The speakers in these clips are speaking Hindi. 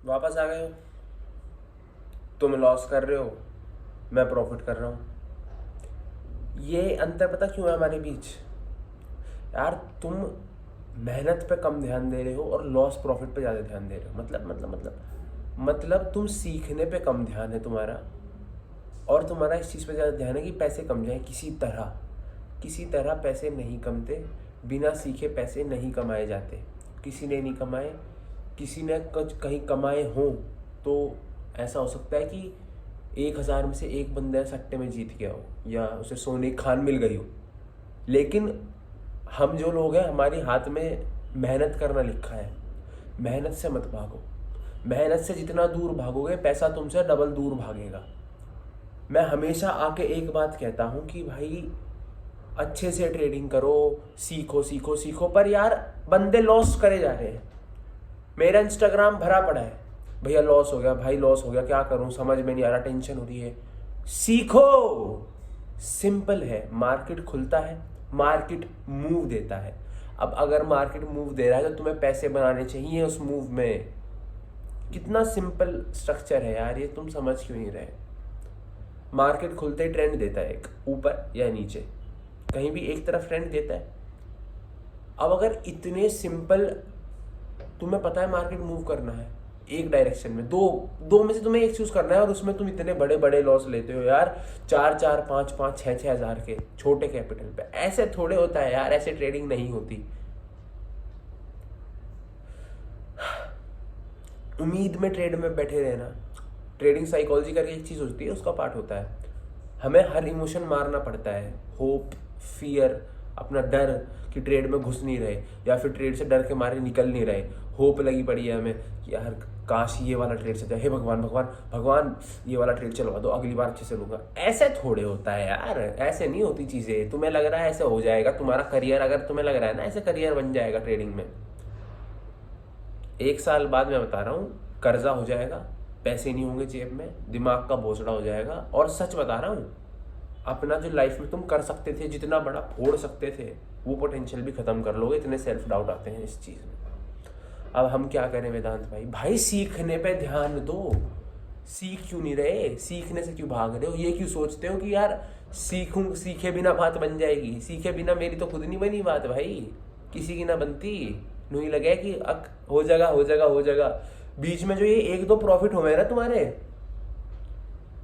वापस आ गए हो, तुम लॉस कर रहे हो, मैं प्रॉफिट कर रहा हूँ। ये अंतर पता क्यों है हमारे बीच? यार तुम मेहनत पे कम ध्यान दे रहे हो और लॉस प्रॉफिट पे ज़्यादा ध्यान दे रहे हो। मतलब तुम सीखने पे कम ध्यान है तुम्हारा, और तुम्हारा इस चीज़ पे ज़्यादा ध्यान है कि पैसे कम जाए किसी तरह पैसे नहीं कमते। बिना सीखे पैसे नहीं कमाए जाते। किसी ने नहीं कमाए, किसी ने कुछ कहीं कमाए हों तो ऐसा हो सकता है कि 1,000 में से एक बंदा सट्टे में जीत गया हो या उसे सोने की खान मिल गई हो। लेकिन हम जो लोग हैं, हमारे हाथ में मेहनत करना लिखा है। मेहनत से मत भागो। मेहनत से जितना दूर भागोगे पैसा तुमसे डबल दूर भागेगा। मैं हमेशा आके एक बात कहता हूँ कि भाई अच्छे से ट्रेडिंग करो, सीखो सीखो सीखो, पर यार बंदे लॉस करे जा रहे हैं। मेरा इंस्टाग्राम भरा पड़ा है, भैया लॉस हो गया, भाई लॉस हो गया, क्या करूं समझ में नहीं आ रहा, टेंशन हो रही है। सीखो, सिंपल है। मार्केट खुलता है, मार्केट मूव देता है। अब अगर मार्केट मूव दे रहा है तो तुम्हें पैसे बनाने चाहिए उस मूव में। कितना सिंपल स्ट्रक्चर है यार ये, तुम समझ क्यों नहीं रहे? मार्केट खुलते ही ट्रेंड देता है, एक ऊपर या नीचे, कहीं भी एक तरफ ट्रेंड देता है। अब अगर इतने सिंपल तुम्हें पता है मार्केट मूव करना है एक डायरेक्शन में, दो में से तुम्हें एक चूज करना है, और उसमें तुम इतने बड़े बड़े लॉस लेते हो यार, 4-4, 5-5, 6-6 हज़ार के छोटे कैपिटल पे। ऐसे थोड़े होता है यार, ऐसे ट्रेडिंग नहीं होती। उम्मीद में ट्रेड में बैठे रहना। ट्रेडिंग साइकोलॉजी करके एक चीज़ होती है, उसका पार्ट होता है। हमें हर इमोशन मारना पड़ता है, होप, फियर, अपना डर कि ट्रेड में घुस नहीं रहे, या फिर ट्रेड से डर के मारे निकल नहीं रहे। होप लगी पड़ी है हमें कि यार काश ये वाला ट्रेड से जाए, हे भगवान भगवान भगवान ये वाला ट्रेड चलवा दो, अगली बार अच्छे से लूँगा। ऐसे थोड़े होता है यार, ऐसे नहीं होती चीज़ें। तुम्हें लग रहा है ऐसे हो जाएगा तुम्हारा करियर, अगर तुम्हें लग रहा है ना ऐसे करियर बन जाएगा ट्रेडिंग में, 1 साल बाद मैं बता रहा हूँ कर्जा हो जाएगा, पैसे नहीं होंगे जेब में, दिमाग का भोसड़ा हो जाएगा। और सच बता रहा हूँ, अपना जो लाइफ में तुम कर सकते थे, जितना बड़ा फोड़ सकते थे, वो पोटेंशियल भी खत्म कर लोगे। इतने सेल्फ डाउट आते हैं इस चीज़ में। अब हम क्या करें वेदांत भाई? भाई सीखने पे ध्यान दो। सीख क्यों नहीं रहे? सीखने से क्यों भाग रहे हो? ये क्यों सोचते हो कि यार सीखे बिना बात बन जाएगी? सीखे बिना मेरी तो खुद नहीं बनी बात भाई, किसी की ना बनती। नहीं लगे कि हो जाएगा हो जाएगा हो जाएगा। बीच में जो ये 1-2 प्रॉफिट हुए ना तुम्हारे,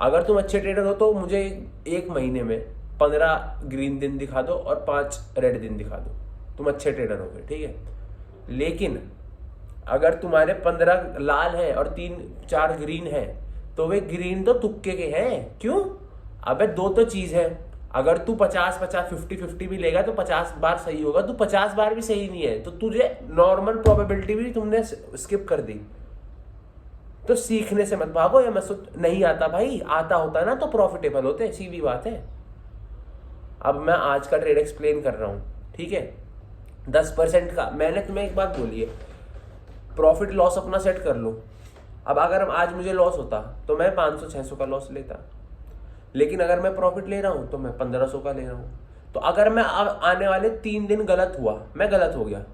अगर तुम अच्छे ट्रेडर हो तो मुझे 1 महीने में 15 ग्रीन दिन दिखा दो और 5 रेड दिन दिखा दो, तुम अच्छे ट्रेडर हो गए, ठीक है। लेकिन अगर तुम्हारे 15 लाल हैं और 3-4 ग्रीन हैं, तो वे ग्रीन तो तुक्के के हैं। क्यों? अबे दो तो चीज है। अगर तू 50-50, 50-50 भी लेगा तो 50 बार सही होगा, तू 50 बार भी सही नहीं है तो तुझे नॉर्मल प्रोबेबिलिटी भी तुमने स्किप कर दी। तो सीखने से मत भागो। या मैं नहीं आता भाई, आता होता ना तो प्रॉफिटेबल होते, सीधी बात है। अब मैं आज का ट्रेड एक्सप्लेन कर रहा हूं, ठीक है। 10% का मैंने तुम्हें एक बात बोली है, प्रॉफिट लॉस अपना सेट कर लो। अब अगर आज मुझे लॉस होता तो मैं 500-600 का लॉस लेता, लेकिन अगर मैं प्रॉफिट ले रहा हूं तो मैं 1500 का ले रहा हूं। तो अगर मैं आने वाले 3 दिन गलत हुआ, मैं गलत हो गया,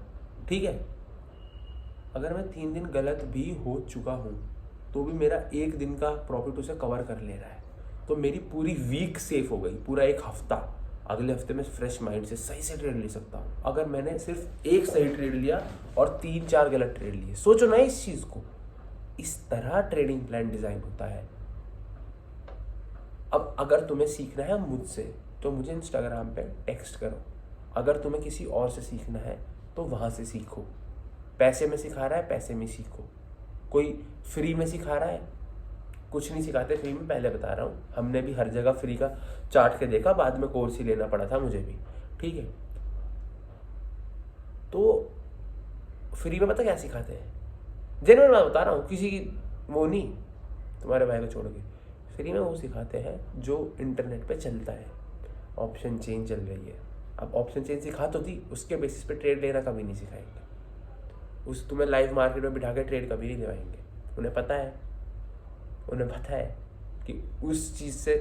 ठीक है, अगर मैं 3 दिन गलत भी हो चुका हूं तो भी मेरा 1 दिन का प्रॉफिट उसे कवर कर ले रहा है, तो मेरी पूरी वीक सेफ हो गई, पूरा एक हफ्ता। अगले हफ्ते में फ्रेश माइंड से सही से ट्रेड ले सकता हूँ, अगर मैंने सिर्फ एक सही ट्रेड लिया और 3-4 गलत ट्रेड लिए। सोचो ना इस चीज को, इस तरह ट्रेडिंग प्लान डिजाइन होता है। अब अगर तुम्हें सीखना है मुझसे तो मुझे इंस्टाग्राम पे टेक्स्ट करो। अगर तुम्हें किसी और से सीखना है तो वहां से सीखो। पैसे में सिखा रहा है, पैसे में सीखो। कोई फ्री में सिखा रहा है, कुछ नहीं सिखाते फ्री में, पहले बता रहा हूँ। हमने भी हर जगह फ्री का चार्ट के देखा, बाद में कोर्स ही लेना पड़ा था मुझे भी, ठीक है। तो फ्री में पता क्या सिखाते हैं? जेन्युइन मैं बता रहा हूँ, किसी की वो नहीं, तुम्हारे भाई को छोड़ के। फ्री में वो सिखाते हैं जो इंटरनेट पे चलता है। ऑप्शन चेन चल रही है, अब ऑप्शन चेन सिखा तो दी, उसके बेसिस पे ट्रेड लेना कभी नहीं सिखाएंगे। उस तुम्हें लाइव मार्केट में बिठा के ट्रेड कभी नहीं दिलाएंगे। उन्हें पता है कि उस चीज़ से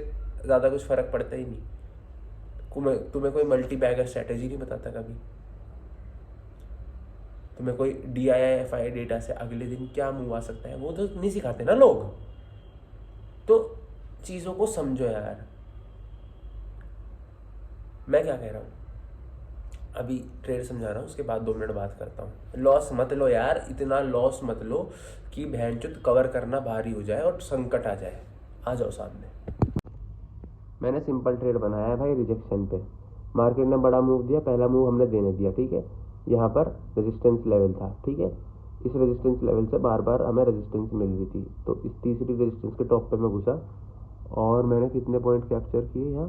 ज़्यादा कुछ फ़र्क पड़ता ही नहीं। तुम्हें कोई मल्टी बैगर स्ट्रैटेजी नहीं बताता कभी। तुम्हें कोई DIFI डेटा से अगले दिन क्या मूव आ सकता है वो तो नहीं सिखाते ना लोग। तो चीज़ों को समझो यार। मैं क्या कह रहा हूँ, अभी ट्रेड समझा रहा हूँ, उसके बाद 2 मिनट बात करता हूँ। लॉस मत लो यार, इतना लॉस मत लो कि भैंचोद कवर करना भारी हो जाए और संकट आ जाए। आ जाओ सामने। मैंने सिंपल ट्रेड बनाया है भाई रिजेक्शन पे। मार्केट ने बड़ा मूव दिया, पहला मूव हमने देने दिया, ठीक है। यहाँ पर रेजिस्टेंस लेवल था, ठीक है। इस रेजिस्टेंस लेवल से बार बार हमें रेजिस्टेंस मिल रही थी, तो इस तीसरी रेजिस्टेंस के टॉप पे मैं घुसा और मैंने कितने पॉइंट कैप्चर किए,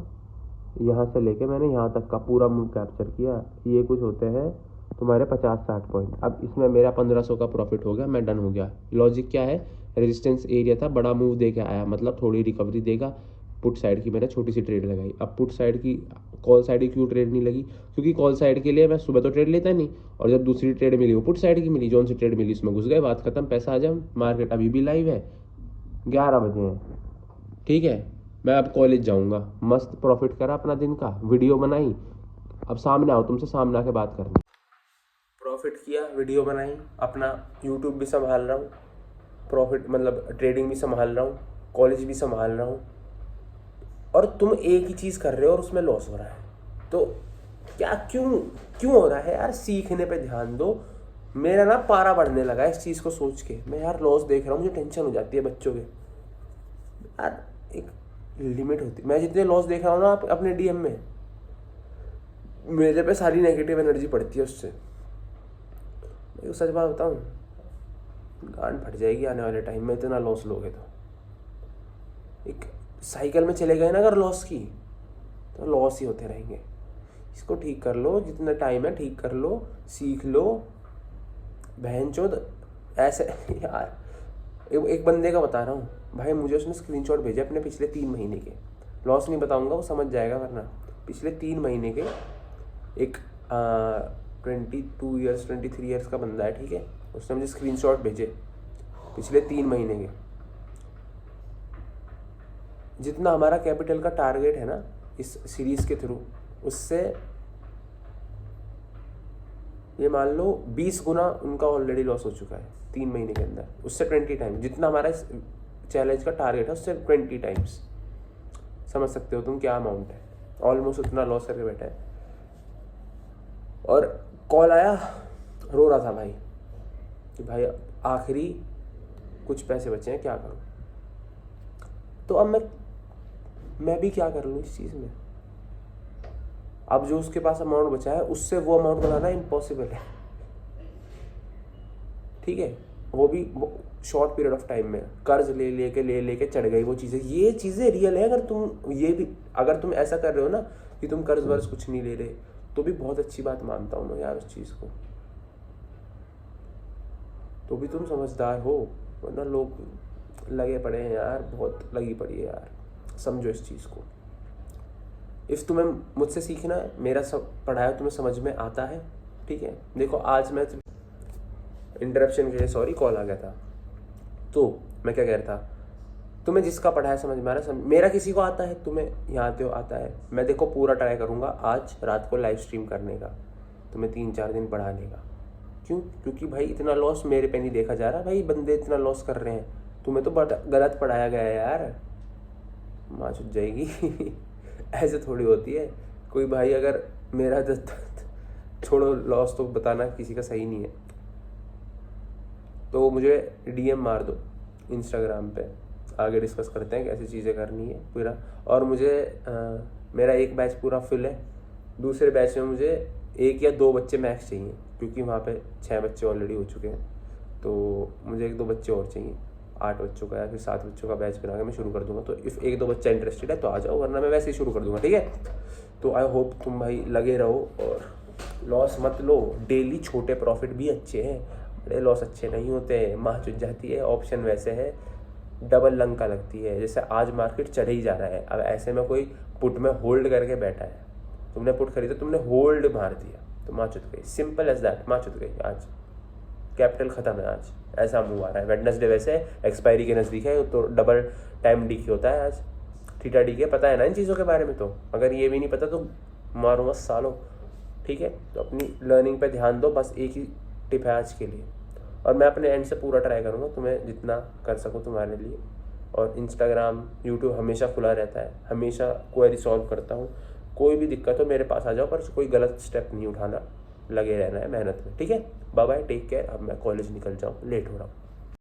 यहाँ से लेके मैंने यहाँ तक का पूरा मूव कैप्चर किया। ये कुछ होते हैं तुम्हारे 50-60 पॉइंट। अब इसमें मेरा 1500 का प्रॉफिट हो गया, मैं डन हो गया। लॉजिक क्या है, रेजिस्टेंस एरिया था, बड़ा मूव दे के आया, मतलब थोड़ी रिकवरी देगा। पुट साइड की मैंने छोटी सी ट्रेड लगाई। अब पुट साइड की, कॉल साइड की क्यों ट्रेड नहीं लगी, क्योंकि कॉल साइड के लिए मैं सुबह तो ट्रेड लेता नहीं, और जब दूसरी ट्रेड मिली वो पुट साइड की मिली, जो सी ट्रेड मिली उसमें घुस गए, बात खत्म, पैसा आ जाए। मार्केट अभी भी लाइव है, 11 बजे हैं, ठीक है। मैं अब कॉलेज जाऊंगा, मस्त प्रॉफिट करा अपना दिन का, वीडियो बनाई। अब सामने आओ, तुमसे सामने आके बात करनी। प्रॉफिट किया, वीडियो बनाई, अपना यूट्यूब भी संभाल रहा हूँ, प्रॉफिट मतलब ट्रेडिंग भी संभाल रहा हूँ, कॉलेज भी संभाल रहा हूँ, और तुम एक ही चीज़ कर रहे हो और उसमें लॉस हो रहा है। तो क्या क्यों हो रहा है यार, सीखने पे ध्यान दो। मेरा ना पारा बढ़ने लगा है इस चीज़ को सोच के। मैं यार लॉस देख रहा हूँ, मुझे टेंशन हो जाती है बच्चों के। यार एक लिमिट होती है। मैं जितने लॉस देख रहा हूँ ना अपने DM में, मेरे पे सारी नेगेटिव एनर्जी पड़ती है उससे। मैं सच बात बताऊँ, गांड फट जाएगी आने वाले टाइम में इतना लॉस लोगे तो। एक साइकिल में चले गए ना अगर लॉस की, तो लॉस ही होते रहेंगे। इसको ठीक कर लो, जितना टाइम है ठीक कर लो, सीख लो। बहनचोद ऐसे यार, एक बंदे का बता रहा हूँ भाई, मुझे उसने स्क्रीनशॉट भेजे अपने पिछले 3 महीने के। लॉस नहीं बताऊंगा, वो समझ जाएगा, वरना पिछले 3 महीने के। एक 22 ईयर्स 23 ईयर्स का बंदा है, ठीक है। उसने मुझे स्क्रीनशॉट भेजे पिछले 3 महीने के। जितना हमारा कैपिटल का टारगेट है ना इस सीरीज के थ्रू, उससे ये मान लो 20 गुना उनका ऑलरेडी लॉस हो चुका है 3 महीने के अंदर। उससे 20 टाइम्स जितना हमारा इस चैलेंज का टारगेट है, उससे 20 टाइम्स। समझ सकते हो तुम क्या अमाउंट है, ऑलमोस्ट उतना लॉस करके बैठा है। और कॉल आया, रो रहा था भाई कि भाई आखिरी कुछ पैसे बचे हैं, क्या करूं। तो अब मैं भी क्या कर लूँ इस चीज़ में। अब जो उसके पास अमाउंट बचा है उससे वो अमाउंट बनाना इम्पॉसिबल है, ठीक है। वो भी शॉर्ट पीरियड ऑफ टाइम में कर्ज ले लेके चढ़ गई वो चीज़ें। ये चीज़ें रियल है। अगर तुम ऐसा कर रहे हो ना कि तुम कर्ज वर्ज कुछ नहीं ले रहे, तो भी बहुत अच्छी बात मानता हूँ मैं यार उस चीज़ को। तो भी तुम समझदार हो, वरना लोग लगे पड़े हैं यार, बहुत लगी पड़ी है यार। समझो इस चीज़ को। इफ़ तुम्हें मुझसे सीखना है, मेरा सब पढ़ाया तुम्हें समझ में आता है, ठीक है। देखो आज मैं इंटरप्शन के लिए सॉरी, कॉल आ गया था। तो मैं क्या कह रहा था, तुम्हें जिसका पढ़ाया समझ में आ रहा है, मेरा किसी को आता है, तुम्हें यहाँ आते हो आता है। मैं देखो पूरा ट्राई करूँगा आज रात को लाइव स्ट्रीम करने का, तुम्हें 3-4 दिन पढ़ाने का। क्यों? क्योंकि भाई इतना लॉस मेरे पे नहीं देखा जा रहा। भाई बंदे इतना लॉस कर रहे हैं, तुम्हें तो गलत पढ़ाया गया है यार, माँ छुट जाएगी। ऐसे थोड़ी होती है। कोई भाई अगर मेरा छोड़ो लॉस तो बताना किसी का सही नहीं है, तो मुझे DM मार दो इंस्टाग्राम पे, आगे डिस्कस करते हैं कैसी चीज़ें करनी है पूरा। और मुझे मेरा एक बैच पूरा फिल है, दूसरे बैच में मुझे 1 या 2 बच्चे मैक्स चाहिए, क्योंकि वहाँ पे 6 बच्चे ऑलरेडी हो चुके हैं। तो मुझे 1-2 बच्चे और चाहिए, 8 बच्चों का या फिर 7 बच्चों का बैच बना के मैं शुरू कर दूंगा। तो इफ़ 1-2 बच्चा इंटरेस्टेड है तो आ जाओ, वरना मैं वैसे ही शुरू कर दूंगा, ठीक है। तो आई होप तुम भाई लगे रहो और लॉस मत लो। डेली छोटे प्रॉफिट भी अच्छे हैं, बड़े लॉस अच्छे नहीं होते, माँ चुट जाती है। ऑप्शन वैसे है डबल लंका लगती है, जैसे आज मार्केट चढ़ ही जा रहा है। अब ऐसे में कोई पुट में होल्ड करके बैठा है, तुमने पुट खरीदा, तुमने होल्ड मार दिया तो माँ चुत गई, सिंपल एज दैट, माँ चुत गई। आज कैपिटल खत्म है, आज ऐसा मूव आ रहा है। वेडनेसडे वैसे एक्सपायरी के नज़दीक है, तो डबल टाइम डी होता है आज, थीटा डी के। पता है ना इन चीज़ों के बारे में? तो अगर ये भी नहीं पता तो मारूंगा सालों, ठीक है। तो अपनी लर्निंग पे ध्यान दो, बस एक ही टिप है आज के लिए। और मैं अपने एंड से पूरा ट्राई करूँगा तुम्हें जितना कर सकूँ तुम्हारे लिए। और इंस्टाग्राम, यूट्यूब हमेशा खुला रहता है, हमेशा क्वेरी सॉल्व करता हूँ। कोई भी दिक्कत हो मेरे पास आ जाओ, पर कोई गलत स्टेप नहीं उठाना, लगे रहना है मेहनत में। ठीक है, बाय बाय, टेक केयर। अब मैं कॉलेज निकल जाऊँ, लेट हो रहा हूँ।